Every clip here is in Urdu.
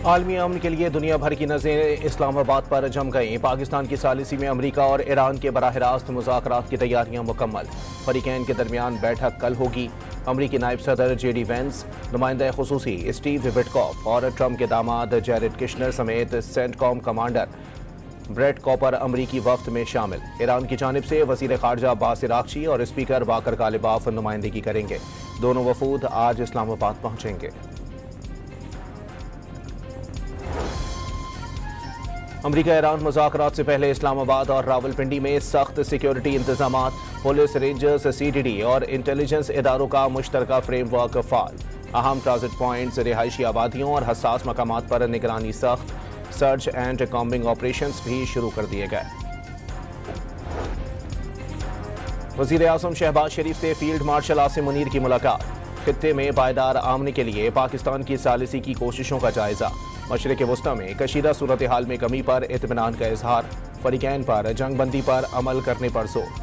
عالمی امن کے لیے دنیا بھر کی نظریں اسلام آباد پر جم گئیں۔ پاکستان کی ثالثی میں امریکہ اور ایران کے براہ راست مذاکرات کی تیاریاں مکمل۔ فریقین کے درمیان بیٹھک کل ہوگی۔ امریکی نائب صدر جے ڈی وینس، نمائندہ خصوصی اسٹیو وٹکوف اور ٹرمپ کے داماد جیریڈ کشنر سمیت سینٹ کام کمانڈر بریٹ کوپر امریکی وفد میں شامل۔ ایران کی جانب سے وزیر خارجہ عباس عراقچی اور اسپیکر باقر غالباف نمائندگی کریں گے۔ دونوں وفود آج اسلام آباد پہنچیں گے۔ امریکہ ایران مذاکرات سے پہلے اسلام آباد اور راولپنڈی میں سخت سیکیورٹی انتظامات۔ Police, rangers, C D D اور انٹیلیجنس اداروں کا مشترکہ فریم ورک فعال۔ اہم ٹرانزٹ پوائنٹس، رہائشی آبادیوں اور حساس مقامات پر نگرانی سخت۔ سرچ اینڈ کامبنگ آپریشنز بھی شروع کر دیے گئے۔ وزیر اعظم شہباز شریف سے فیلڈ مارشل عاصم منیر کی ملاقات۔ خطے میں پائیدار امن کے لیے پاکستان کی ثالثی کی کوششوں کا جائزہ۔ مشرق وسطی میں کشیدہ صورتحال میں کمی پر اطمینان کا اظہار۔ فریقین پر جنگ بندی پر عمل کرنے پر زور۔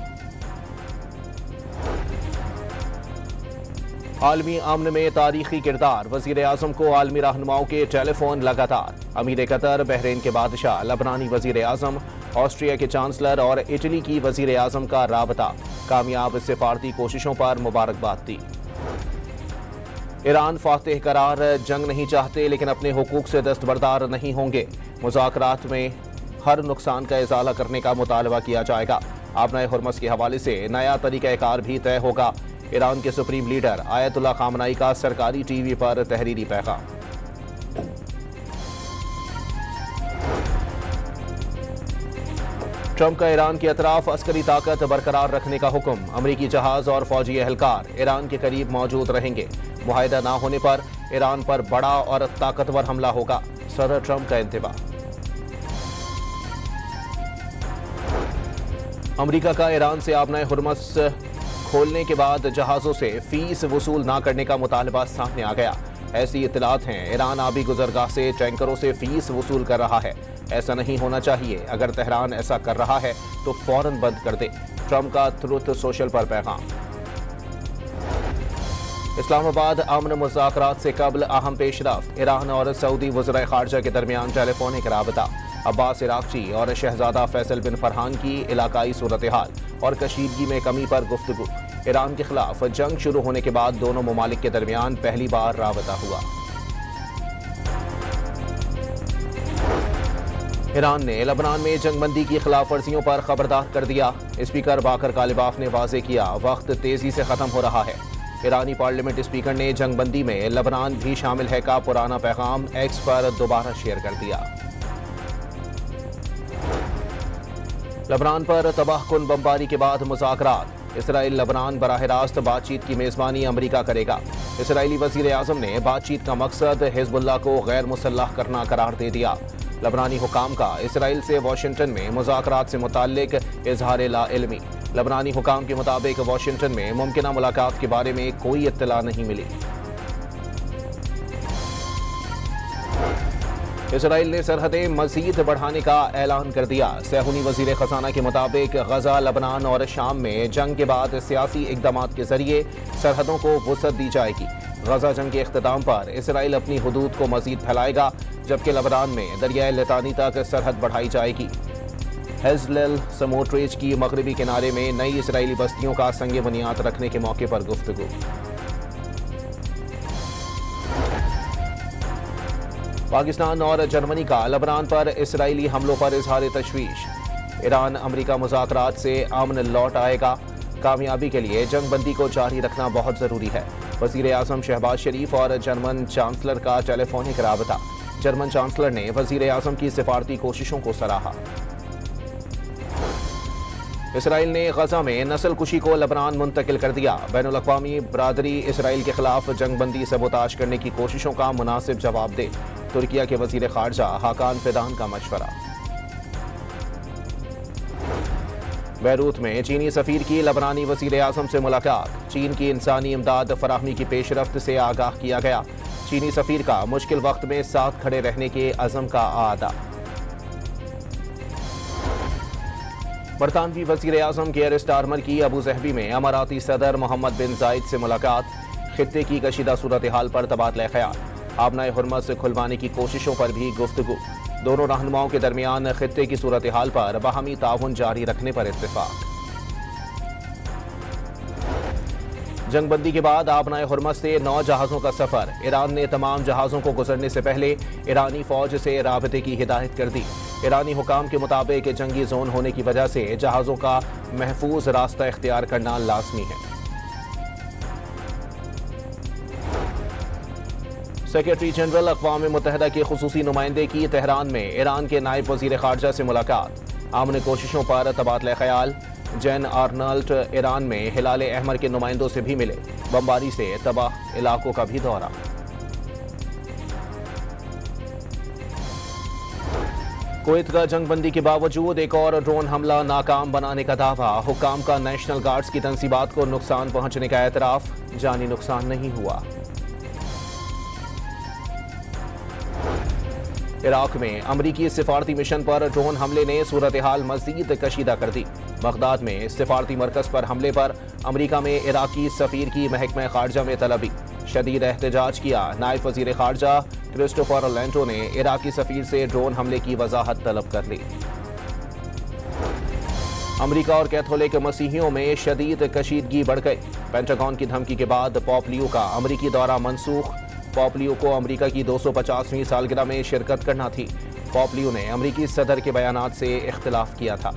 عالمی امن میں تاریخی کردار، وزیر اعظم کو عالمی رہنماؤں کے ٹیلی فون لگاتار۔ امیر قطر، بحرین کے بادشاہ، لبنانی وزیر اعظم، آسٹریا کے چانسلر اور اٹلی کی وزیر اعظم کا رابطہ۔ کامیاب سفارتی کوششوں پر مبارکباد دی۔ ایران فاتح قرار، جنگ نہیں چاہتے لیکن اپنے حقوق سے دستبردار نہیں ہوں گے۔ مذاکرات میں ہر نقصان کا ازالہ کرنے کا مطالبہ کیا جائے گا۔ آبنائے ہرمز کے حوالے سے نیا طریقہ کار بھی طے ہوگا۔ ایران کے سپریم لیڈر آیت اللہ خامنائی کا سرکاری ٹی وی پر تحریری پیغام۔ ٹرمپ کا ایران کے اطراف عسکری طاقت برقرار رکھنے کا حکم۔ امریکی جہاز اور فوجی اہلکار ایران کے قریب موجود رہیں گے۔ معاہدہ نہ ہونے پر ایران پر بڑا اور طاقتور حملہ ہوگا، صدر ٹرمپ کا انتباہ۔ امریکہ کا ایران سے آبنائے ہرمز کھولنے کے بعد جہازوں سے فیس وصول نہ کرنے کا مطالبہ سامنے آ گیا۔ ایسی اطلاعات ہیں ایران آبی گزرگاہ سے ٹینکروں سے فیس وصول کر رہا ہے۔ ایسا نہیں ہونا چاہیے۔ اگر تہران ایسا کر رہا ہے تو فوراً بند کر دے، ٹرمپ کا ٹروتھ سوشل پر پیغام۔ اسلام آباد امن مذاکرات سے قبل اہم پیش رفت۔ ایران اور سعودی وزرائے خارجہ کے درمیان ٹیلی فونک رابطہ۔ عباس عراقچی اور شہزادہ فیصل بن فرحان کی علاقائی صورتحال اور کشیدگی میں کمی پر گفتگو۔ ایران کے خلاف جنگ شروع ہونے کے بعد دونوں ممالک کے درمیان پہلی بار رابطہ ہوا۔ ایران نے لبنان میں جنگ بندی کی خلاف ورزیوں پر خبردار کر دیا۔ اسپیکر باقر غالباف نے واضح کیا، وقت تیزی سے ختم ہو رہا ہے۔ ایرانی پارلیمنٹ اسپیکر نے جنگ بندی میں لبنان بھی شامل ہے کا پرانا پیغام ایکس پر دوبارہ شیئر کر دیا۔ لبنان پر تباہ کن بمباری کے بعد مذاکرات۔ اسرائیل لبنان براہ راست بات چیت کی میزبانی امریکہ کرے گا۔ اسرائیلی وزیر اعظم نے بات چیت کا مقصد حزب اللہ کو غیر مسلح کرنا قرار دے دیا۔ لبنانی حکام کا اسرائیل سے واشنگٹن میں مذاکرات سے متعلق اظہار لا علمی۔ لبنانی حکام کے مطابق واشنگٹن میں ممکنہ ملاقات کے بارے میں کوئی اطلاع نہیں ملی۔ اسرائیل نے سرحدیں مزید بڑھانے کا اعلان کر دیا۔ صہیونی وزیر خزانہ کے مطابق غزہ، لبنان اور شام میں جنگ کے بعد سیاسی اقدامات کے ذریعے سرحدوں کو وسعت دی جائے گی۔ غزہ جنگ کے اختتام پر اسرائیل اپنی حدود کو مزید پھیلائے گا، جبکہ لبنان میں دریائے لطانی تک سرحد بڑھائی جائے گی۔ ہیزل سموٹریچ کی مغربی کنارے میں نئی اسرائیلی بستیوں کا سنگ بنیاد رکھنے کے موقع پر گفتگو۔ پاکستان اور جرمنی کا لبنان پر اسرائیلی حملوں پر اظہار تشویش۔ ایران امریکہ مذاکرات سے امن لوٹ آئے گا۔ کامیابی کے لیے جنگ بندی کو جاری رکھنا بہت ضروری ہے۔ وزیر اعظم شہباز شریف اور جرمن چانسلر کا ٹیلی فونک رابطہ۔ جرمن چانسلر نے وزیر اعظم کی سفارتی کوششوں کو سراہا۔ اسرائیل نے غزہ میں نسل کشی کو لبنان منتقل کر دیا۔ بین الاقوامی برادری اسرائیل کے خلاف جنگ بندی سبوتاژ کرنے کی کوششوں کا مناسب جواب دے۔ ترکیہ کے وزیر خارجہ حاکان فیدان کا مشورہ۔ بیروت میں چینی سفیر کی لبنانی وزیر اعظم سے ملاقات۔ چین کی انسانی امداد فراہمی کی پیش رفت سے آگاہ کیا گیا۔ چینی سفیر کا مشکل وقت میں ساتھ کھڑے رہنے کے عزم کا اعادہ۔ برطانوی وزیر اعظم کیئر سٹارمر کی ابوظہبی میں اماراتی صدر محمد بن زائد سے ملاقات۔ خطے کی کشیدہ صورتحال پر تبادلہ خیال۔ آبنائے ہرمز کھلوانے کی کوششوں پر بھی گفتگو۔ دونوں رہنماؤں کے درمیان خطے کی صورتحال پر باہمی تعاون جاری رکھنے پر اتفاق۔ جنگ بندی کے بعد آبنائے ہرمز سے 9 جہازوں کا سفر۔ ایران نے تمام جہازوں کو گزرنے سے پہلے ایرانی فوج سے رابطے کی ہدایت کر دی۔ ایرانی حکام کے مطابق جنگی زون ہونے کی وجہ سے جہازوں کا محفوظ راستہ اختیار کرنا لازمی ہے۔ سیکریٹری جنرل اقوام متحدہ کے خصوصی نمائندے کی تہران میں ایران کے نائب وزیر خارجہ سے ملاقات۔ امن کوششوں پر تبادلہ خیال۔ جین آرنلٹ ایران میں ہلال احمر کے نمائندوں سے بھی ملے۔ بمباری سے تباہ علاقوں کا بھی دورہ۔ کویت کا جنگ بندی کے باوجود ایک اور ڈرون حملہ ناکام بنانے کا دعویٰ۔ حکام کا نیشنل گارڈز کی تنصیبات کو نقصان پہنچنے کا اعتراف۔ جانی نقصان نہیں ہوا۔ عراق میں امریکی سفارتی مشن پر ڈرون حملے نے صورتحال مزید کشیدہ کر دی۔ بغداد میں سفارتی مرکز پر حملے پر امریکہ میں عراقی سفیر کی محکمہ خارجہ میں طلبی۔ شدید احتجاج کیا۔ نائب وزیر خارجہ کرسٹوفر لینٹو نے عراقی سفیر سے ڈرون حملے کی وضاحت طلب کر لی۔ امریکہ اور کیتھولک مسیحیوں میں شدید کشیدگی بڑھ گئی۔ پینٹاگون کی دھمکی کے بعد پوپ لیو کا امریکی دورہ منسوخ۔ پوپ لیو کو امریکہ کی 250ویں سالگرہ میں شرکت کرنا تھی۔ پوپ لیو نے امریکی صدر کے بیانات سے اختلاف کیا تھا۔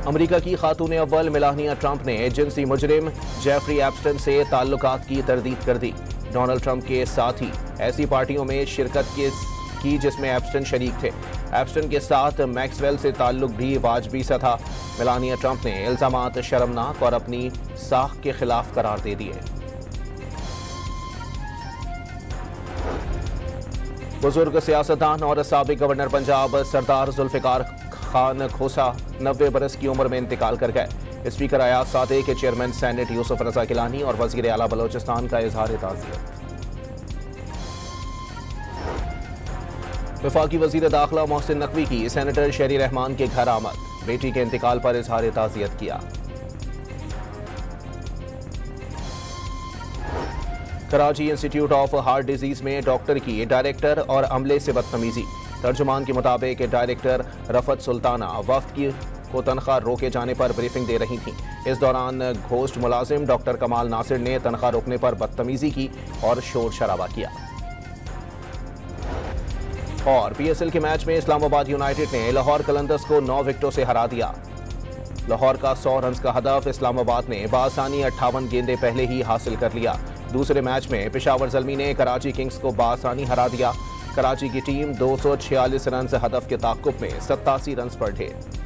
امریکہ کی خاتون اول میلانیا ٹرمپ نے جنسی مجرم جیفری ایپسٹن سے تعلقات کی تردید کر دی۔ ڈونلڈ ٹرمپ کے ساتھ ہی ایسی پارٹیوں میں شرکت کی جس میں ایپسٹن شریک تھے۔ ایپسٹن کے ساتھ میکس ویل سے تعلق بھی واجبی سا تھا۔ میلانیا ٹرمپ نے الزامات شرمناک اور اپنی ساکھ کے خلاف قرار دے دیے۔ بزرگ سیاستدان اور سابق گورنر پنجاب سردار ذوالفقار خان کھوسا 90 برس کی عمر میں انتقال کر گئے۔ اسپیکر ایاز صادق کے چیئرمین سینٹ یوسف رضا گیلانی اور وزیر اعلیٰ بلوچستان کا اظہار تعزیت۔ وفاقی وزیر داخلہ محسن نقوی کی سینیٹر شہری رحمان کے گھر آمد۔ بیٹی کے انتقال پر اظہار تعزیت کیا۔ Karachi institute of heart disease میں ڈاکٹر کی ڈائریکٹر اور عملے سے بدتمیزی۔ ترجمان کے مطابق ڈائریکٹر رفعت سلطانہ وفد کو تنخواہ روکے جانے پر بریفنگ دے رہی تھیں۔ اس دوران گھوسٹ ملازم ڈاکٹر کمال ناصر نے تنخواہ روکنے پر بدتمیزی کی اور شور شرابہ کیا۔ اور پی ایس ایل کے میچ میں اسلام آباد یونائیٹڈ نے لاہور قلندرز کو 9 وکٹوں سے ہرا دیا۔ لاہور کا 100 رنز کا ہدف اسلام آباد نے بآسانی 58 گیندیں پہلے ہی حاصل کر لیا۔ دوسرے میچ میں پشاور زلمی نے کراچی کنگز کو بآسانی ہرا دیا۔ کراچی کی ٹیم 246 رنز ہدف کے تعاقب میں 87 رنز پر ڈھیر۔